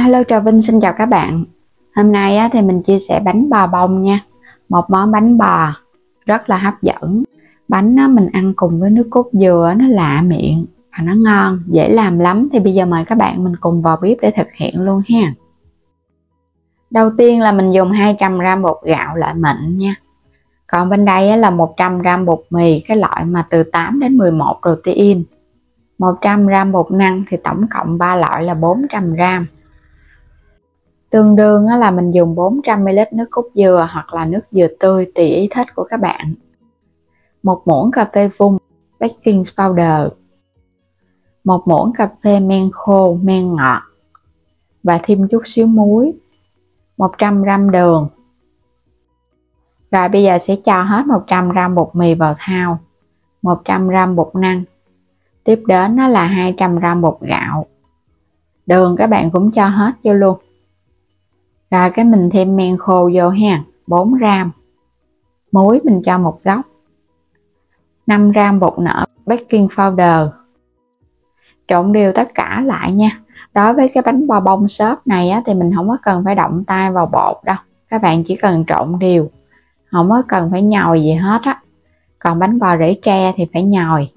Alo, Trà Vinh xin chào các bạn. Hôm nay thì mình chia sẻ bánh bò bông nha. Một món bánh bò rất là hấp dẫn. Bánh mình ăn cùng với nước cốt dừa, nó lạ miệng và nó ngon, dễ làm lắm. Thì bây giờ mời các bạn mình cùng vào bếp để thực hiện luôn ha. Đầu tiên là mình dùng 200g bột gạo loại mịn nha. Còn bên đây là 100g bột mì, cái loại mà từ 8 đến 11 protein. 100g bột năng thì tổng cộng 3 loại là 400g. Tương đương là mình dùng 400ml nước cốt dừa hoặc là nước dừa tươi tùy ý thích của các bạn. 1 muỗng cà phê vung baking powder, 1 muỗng cà phê men khô men ngọt và thêm chút xíu muối, 100g đường. Rồi bây giờ sẽ cho hết 100g bột mì vào thau, 100g bột năng, tiếp đến đó là 200g bột gạo. Đường các bạn cũng cho hết vô luôn. Rồi cái mình thêm men khô vô ha, 4g. Muối mình cho 1 góc. 5g bột nở baking powder. Trộn đều tất cả lại nha. Đối với cái bánh bò bông xốp này thì mình không có cần phải động tay vào bột đâu. Các bạn chỉ cần trộn đều, không có cần phải nhồi gì hết á. Còn bánh bò rễ tre thì phải nhồi.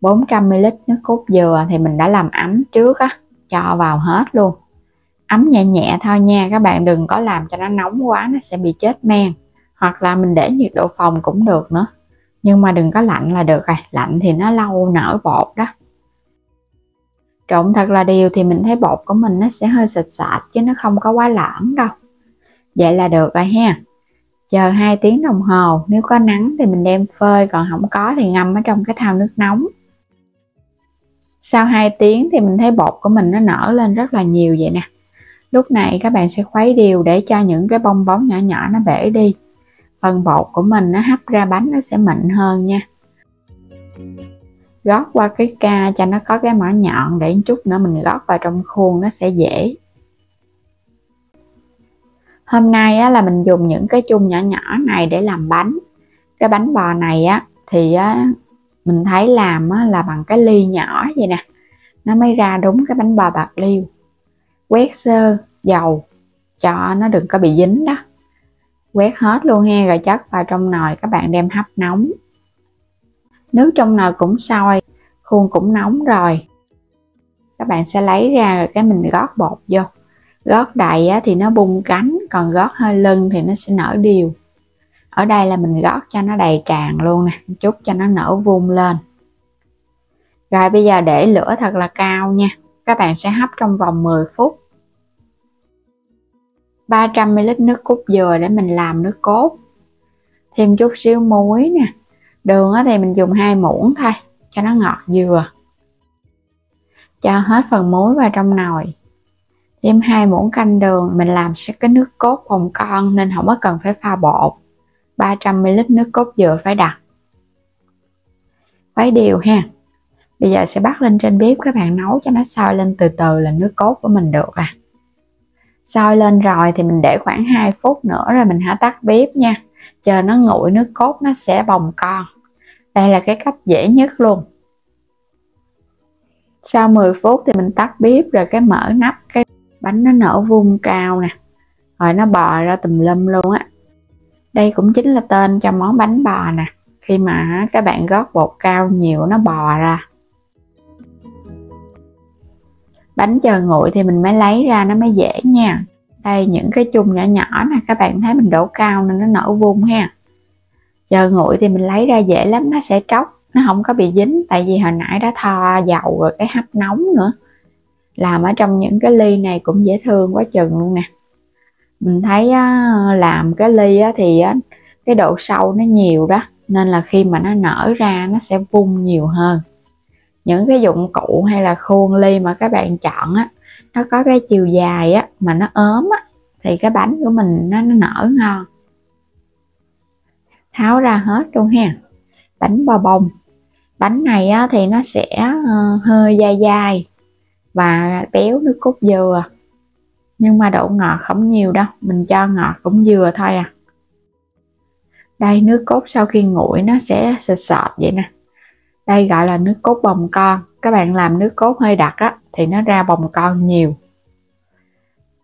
400ml nước cốt dừa thì mình đã làm ấm trước á, cho vào hết luôn. Ấm nhẹ nhẹ thôi nha, các bạn đừng có làm cho nó nóng quá, nó sẽ bị chết men. Hoặc là mình để nhiệt độ phòng cũng được nữa, nhưng mà đừng có lạnh là được rồi, lạnh thì nó lâu nở bột đó. Trộn thật là đều thì mình thấy bột của mình nó sẽ hơi sệt sệt chứ nó không có quá loãng đâu. Vậy là được rồi ha. Chờ 2 tiếng đồng hồ, nếu có nắng thì mình đem phơi, còn không có thì ngâm ở trong cái thau nước nóng. Sau 2 tiếng thì mình thấy bột của mình nó nở lên rất là nhiều vậy nè. Lúc này các bạn sẽ khuấy đều để cho những cái bong bóng nhỏ nhỏ nó bể đi. Phần bột của mình nó hấp ra bánh nó sẽ mịn hơn nha. Gót qua cái ca cho nó có cái mỏ nhọn để chút nữa mình gót vào trong khuôn nó sẽ dễ. Hôm nay là mình dùng những cái chung nhỏ nhỏ này để làm bánh. Cái bánh bò này thì mình thấy làm là bằng cái ly nhỏ vậy nè, nó mới ra đúng cái bánh bò bạc liêu. Quét sơ dầu cho nó đừng có bị dính đó. Quét hết luôn ha, rồi chất vào trong nồi, các bạn đem hấp nóng. Nước trong nồi cũng sôi, khuôn cũng nóng rồi. Các bạn sẽ lấy ra rồi cái mình gót bột vô. Gót đầy thì nó bung cánh, còn gót hơi lưng thì nó sẽ nở đều. Ở đây là mình gót cho nó đầy tràn luôn nè, chút cho nó nở vuông lên. Rồi bây giờ để lửa thật là cao nha. Các bạn sẽ hấp trong vòng 10 phút. 300ml nước cốt dừa để mình làm nước cốt. Thêm chút xíu muối nè. Đường thì mình dùng 2 muỗng thôi cho nó ngọt dừa. Cho hết phần muối vào trong nồi. Thêm 2 muỗng canh đường, mình làm sẽ cái nước cốt bồng con nên không có cần phải pha bột. 300ml nước cốt dừa phải đặc. Khuấy đều ha. Bây giờ sẽ bắt lên trên bếp, các bạn nấu cho nó sôi lên từ từ là nước cốt của mình được à. Sôi lên rồi thì mình để khoảng 2 phút nữa rồi mình hãy tắt bếp nha. Chờ nó nguội nước cốt nó sẽ bồng con. Đây là cái cách dễ nhất luôn. Sau 10 phút thì mình tắt bếp rồi cái mở nắp, cái bánh nó nở vuông cao nè. Rồi nó bò ra tùm lum luôn á. Đây cũng chính là tên cho món bánh bò nè. Khi mà các bạn gót bột cao nhiều nó bò ra. Bánh chờ nguội thì mình mới lấy ra nó mới dễ nha. Đây những cái chung nhỏ nhỏ nè, các bạn thấy mình đổ cao nên nó nở vuông ha. Chờ nguội thì mình lấy ra dễ lắm, nó sẽ tróc, nó không có bị dính. Tại vì hồi nãy đã thoa dầu rồi cái hấp nóng nữa. Làm ở trong những cái ly này cũng dễ thương quá chừng luôn nè. Mình thấy làm cái ly thì cái độ sâu nó nhiều đó, nên là khi mà nó nở ra nó sẽ vung nhiều hơn. Những cái dụng cụ hay là khuôn ly mà các bạn chọn nó có cái chiều dài mà nó ốm thì cái bánh của mình nó nở ngon. Tháo ra hết luôn ha. Bánh bò bông. Bánh này thì nó sẽ hơi dai dai và béo nước cốt dừa. Nhưng mà độ ngọt không nhiều đâu, mình cho ngọt cũng vừa thôi à. Đây nước cốt sau khi nguội nó sẽ sệt sệt vậy nè. Đây gọi là nước cốt bồng con. Các bạn làm nước cốt hơi đặc thì nó ra bồng con nhiều.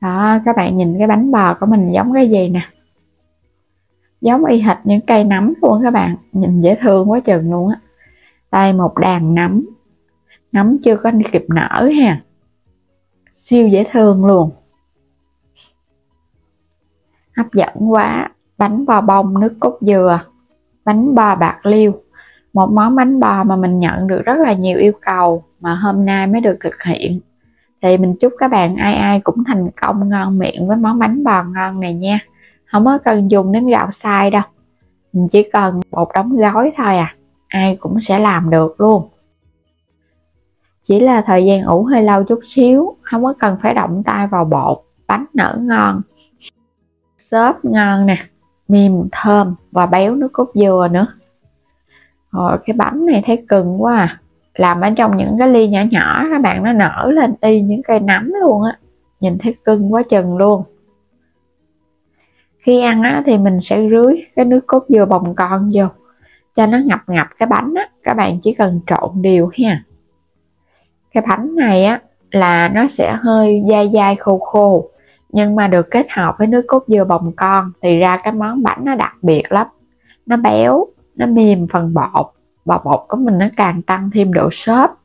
Đó, các bạn nhìn cái bánh bò của mình giống cái gì nè, giống y hệt những cây nấm luôn các bạn, nhìn dễ thương quá chừng luôn á. Đây một đàn nấm, nấm chưa có kịp nở ha, siêu dễ thương luôn, hấp dẫn quá. Bánh bò bông nước cốt dừa, bánh bò bạc liêu, một món bánh bò mà mình nhận được rất là nhiều yêu cầu mà hôm nay mới được thực hiện. Thì mình chúc các bạn ai ai cũng thành công ngon miệng với món bánh bò ngon này nha. Không có cần dùng đến gạo xay đâu, mình chỉ cần bột đóng gói thôi à, ai cũng sẽ làm được luôn. Chỉ là thời gian ủ hơi lâu chút xíu, không có cần phải động tay vào bột. Bánh nở ngon, xốp ngon nè, mềm thơm và béo nước cốt dừa nữa. Rồi cái bánh này thấy cứng quá à. Làm ở trong những cái ly nhỏ nhỏ các bạn, nó nở lên y những cây nấm luôn á, nhìn thấy cưng quá chừng luôn. Khi ăn á, thì mình sẽ rưới cái nước cốt dừa bồng con vô cho nó ngập ngập cái bánh á, các bạn chỉ cần trộn đều ha. Cái bánh này á là nó sẽ hơi dai dai khô khô, nhưng mà được kết hợp với nước cốt dừa bồng con thì ra cái món bánh nó đặc biệt lắm, nó béo, nó mềm phần bột và bột của mình nó càng tăng thêm độ xốp.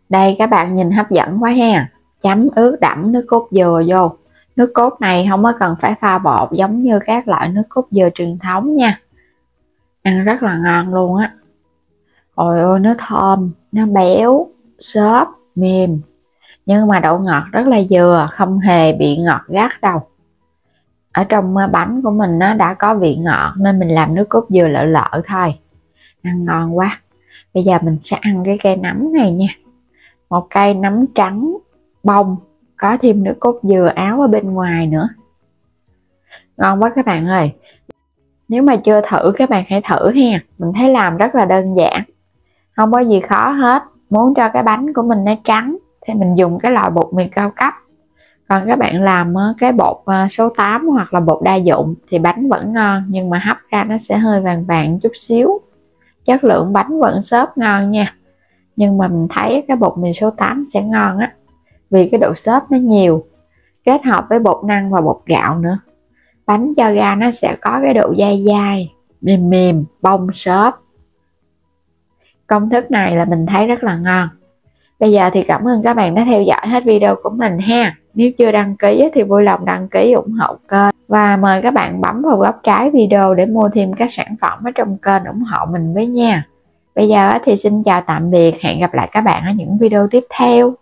Đây các bạn nhìn hấp dẫn quá ha, chấm ướt đẫm nước cốt dừa vô. Nước cốt này không có cần phải pha bột giống như các loại nước cốt dừa truyền thống nha, ăn rất là ngon luôn á. Ôi ôi, nó thơm, nó béo, xốp, mềm, nhưng mà độ ngọt rất là vừa, không hề bị ngọt gắt đâu. Ở trong bánh của mình nó đã có vị ngọt nên mình làm nước cốt dừa lợ lợ thôi, ăn ngon quá. Bây giờ mình sẽ ăn cái cây nấm này nha, một cây nấm trắng bông, có thêm nước cốt dừa áo ở bên ngoài nữa, ngon quá các bạn ơi. Nếu mà chưa thử các bạn hãy thử ha, mình thấy làm rất là đơn giản, không có gì khó hết. Muốn cho cái bánh của mình nó trắng thì mình dùng cái loại bột mì cao cấp, còn các bạn làm cái bột số 8 hoặc là bột đa dụng thì bánh vẫn ngon, nhưng mà hấp ra nó sẽ hơi vàng vàng chút xíu. Chất lượng bánh vẫn xốp ngon nha, nhưng mà mình thấy cái bột mì số 8 sẽ ngon á, vì cái độ xốp nó nhiều, kết hợp với bột năng và bột gạo nữa. Bánh cho ra nó sẽ có cái độ dai dai, mềm mềm, bông xốp. Công thức này là mình thấy rất là ngon. Bây giờ thì cảm ơn các bạn đã theo dõi hết video của mình ha. Nếu chưa đăng ký thì vui lòng đăng ký ủng hộ kênh. Và mời các bạn bấm vào góc trái video để mua thêm các sản phẩm ở trong kênh ủng hộ mình với nha. Bây giờ thì xin chào tạm biệt, hẹn gặp lại các bạn ở những video tiếp theo.